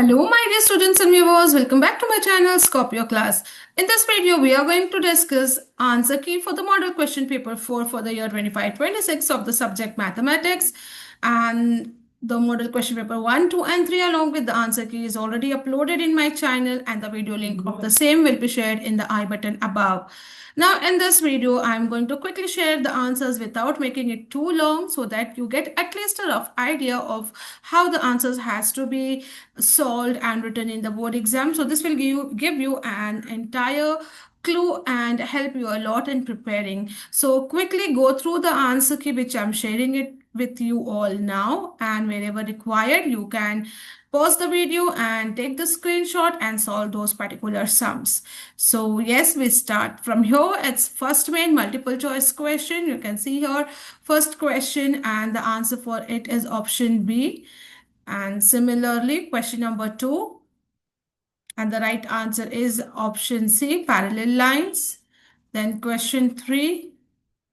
Hello, my dear students and viewers. Welcome back to my channel, Scorpio Class. In this video, we are going to discuss answer key for the model question paper 4 for the year 25-26 of the subject mathematics. And the model question paper 1, 2, and 3 along with the answer key is already uploaded in my channel, and the video link of the same will be shared in the I button above. Now, in this video, I'm going to quickly share the answers without making it too long so that you get at least a rough idea of how the answers has to be solved and written in the board exam. So this will give you an entire clue and help you a lot in preparing. So quickly go through the answer key which I'm sharing it with you all now, and wherever required you can pause the video and take the screenshot and solve those particular sums. So yes, we start from here. It's first main multiple choice question. You can see here first question, and the answer for it is option B. And similarly, question number 2, and the right answer is option C, parallel lines. Then question 3,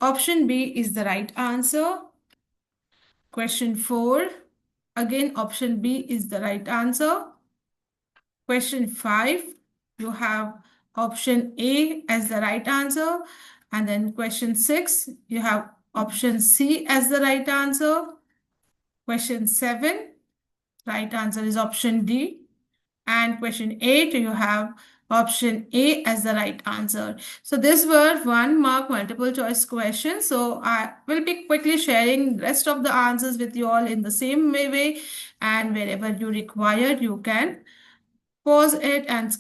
option B is the right answer. Question 4, again option B is the right answer. Question 5, you have option A as the right answer. And then question 6, you have option C as the right answer. Question 7, right answer is option D. And question 8, you have option A as the right answer. So these were 1 mark multiple choice questions. So I will be quickly sharing rest of the answers with you all in the same way. And wherever you require, you can pause it and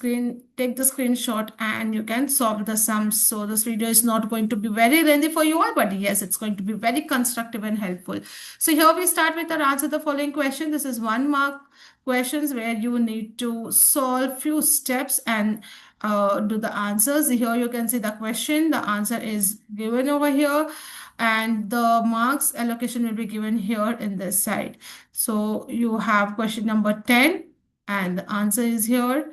take the screenshot, and you can solve the sums. So this video is not going to be very lengthy for you all, but yes, it's going to be very constructive and helpful. So here we start with our answer the following question. This is 1 mark questions where you need to solve few steps and do the answers. Here you can see the question, the answer is given over here, and the marks allocation will be given here in this side. So you have question number 10, and the answer is here.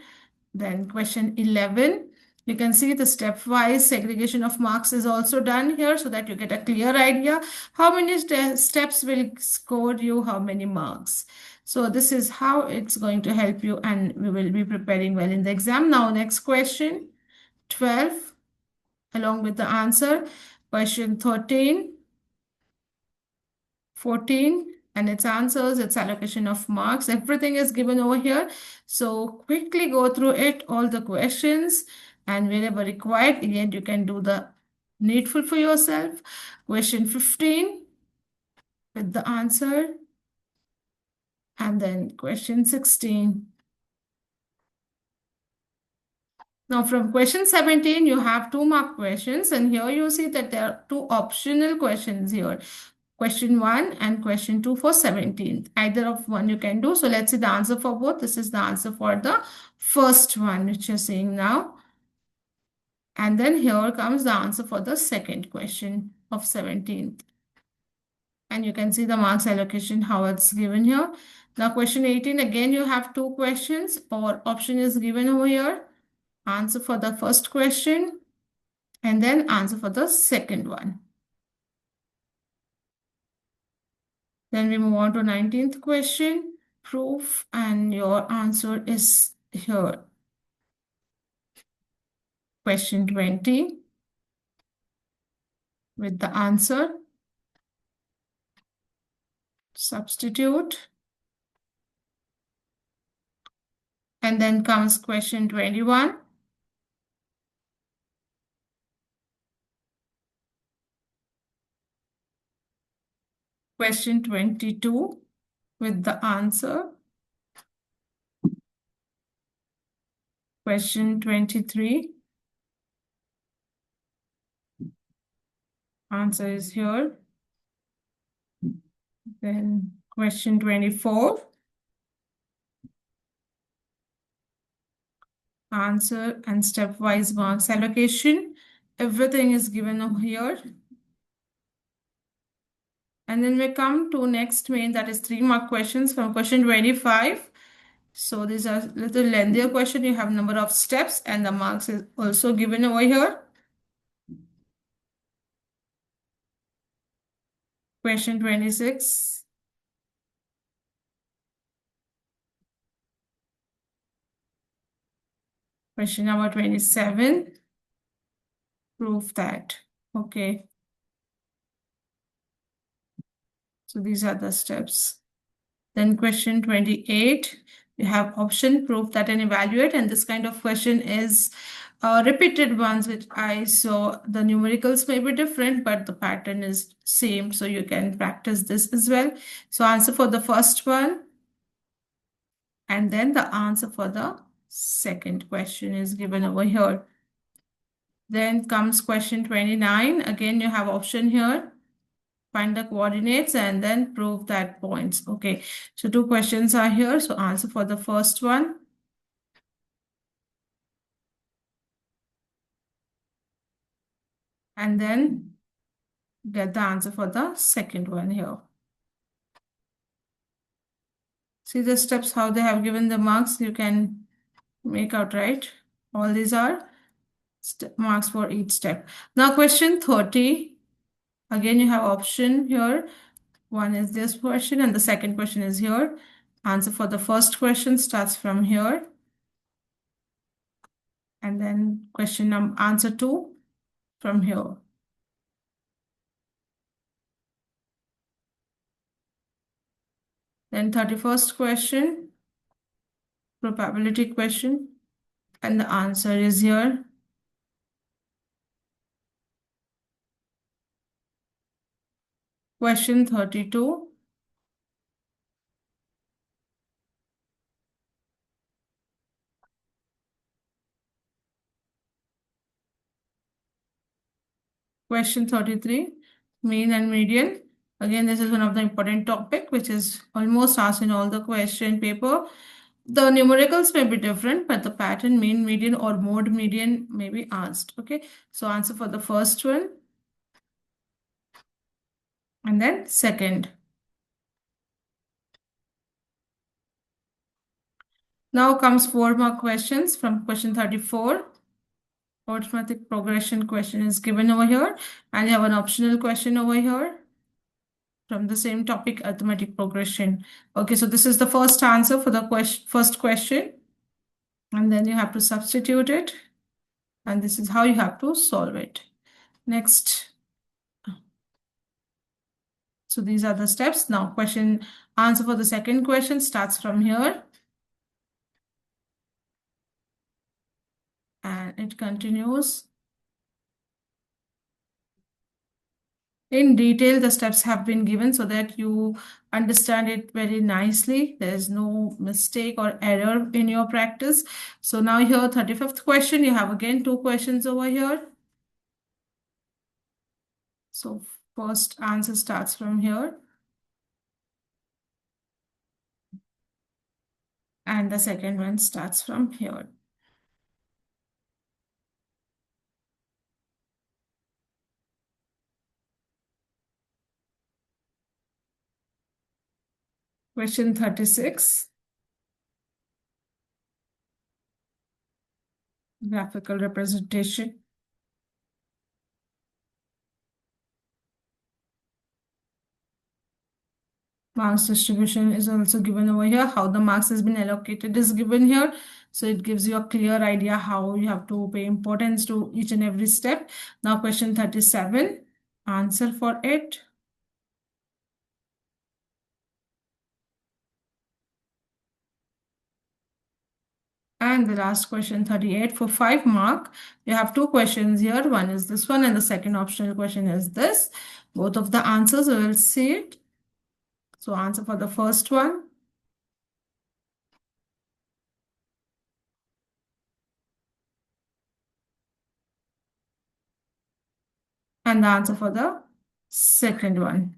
Then question 11, you can see the stepwise segregation of marks is also done here so that you get a clear idea how many steps will score you how many marks. So this is how it's going to help you, and we will be preparing well in the exam. Now next question 12 along with the answer, question 13, 14, and its answers, its allocation of marks, everything is given over here. So quickly go through it, all the questions, and wherever required, again, you can do the needful for yourself. Question 15 with the answer, and then question 16. Now from question 17, you have 2 mark questions, and here you see that there are 2 optional questions here. Question 1 and question 2 for 17th. Either of one you can do. So let's see the answer for both. This is the answer for the first one, which you're seeing now. And then here comes the answer for the second question of 17th. And you can see the marks allocation, how it's given here. Now question 18, again, you have 2 questions, or option is given over here. Answer for the first question, and then answer for the second one. Then we move on to 19th question, proof, and your answer is here. Question 20 with the answer. Substitute. And then comes question 21. Question 22 with the answer. Question 23. Answer is here. Then question 24. Answer and stepwise marks allocation. Everything is given over here. And then we come to next main, that is 3 mark questions from question 25. So these are little lengthier question. You have number of steps, and the marks is also given over here. Question 26. Question number 27. Prove that. Okay. So these are the steps. Then question 28, you have option prove that and evaluate. And this kind of question is repeated ones, which I saw the numericals may be different, but the pattern is same. So you can practice this as well. So answer for the first one. And then the answer for the second question is given over here. Then comes question 29. Again, you have option here. Find the coordinates and then prove that points. Okay, so two questions are here. So answer for the first one. And then get the answer for the second one here. See the steps, how they have given the marks. You can make out, right? All these are marks for each step. Now question 30. Again, you have option here. One is this question and the second question is here. Answer for the first question starts from here. And then question answer 2 from here. Then 31st question, probability question, and the answer is here. Question 32. Question 33, mean and median. Again, this is one of the important topic which is almost asked in all the question paper. The numericals may be different, but the pattern mean, median or mode median may be asked. Okay, so answer for the first one. And then second. Now comes 4 more questions from question 34. Arithmetic progression question is given over here, and you have an optional question over here from the same topic, arithmetic progression. Okay, so this is the first answer for the first question, and then you have to substitute it, and this is how you have to solve it. Next. So these are the steps. Now question answer for the second question starts from here. And it continues. In detail, the steps have been given so that you understand it very nicely. There is no mistake or error in your practice. So now here, 35th question, you have again 2 questions over here. So first answer starts from here. And the second one starts from here. Question 36. Graphical representation. Marks distribution is also given over here. How the marks has been allocated is given here. So it gives you a clear idea how you have to pay importance to each and every step. Now question 37, answer for it. And the last question 38 for 5 mark. You have 2 questions here. One is this one and the second optional question is this. Both of the answers we will see it. So answer for the first one. And the answer for the second one.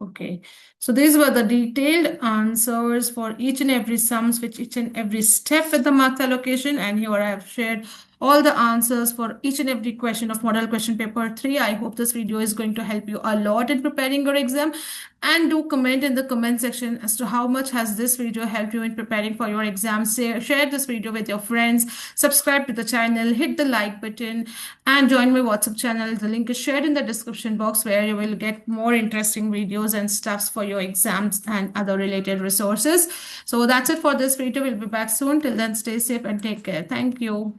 Okay, so these were the detailed answers for each and every sums with each and every step with the marks allocation. And here I have shared all the answers for each and every question of model question paper 3. I hope this video is going to help you a lot in preparing your exam, and do comment in the comment section as to how much has this video helped you in preparing for your exams. Share this video with your friends, subscribe to the channel, hit the like button, and join my WhatsApp channel. The link is shared in the description box, where you will get more interesting videos and stuffs for your exams and other related resources. So that's it for this video. We'll be back soon. Till then, stay safe and take care. Thank you.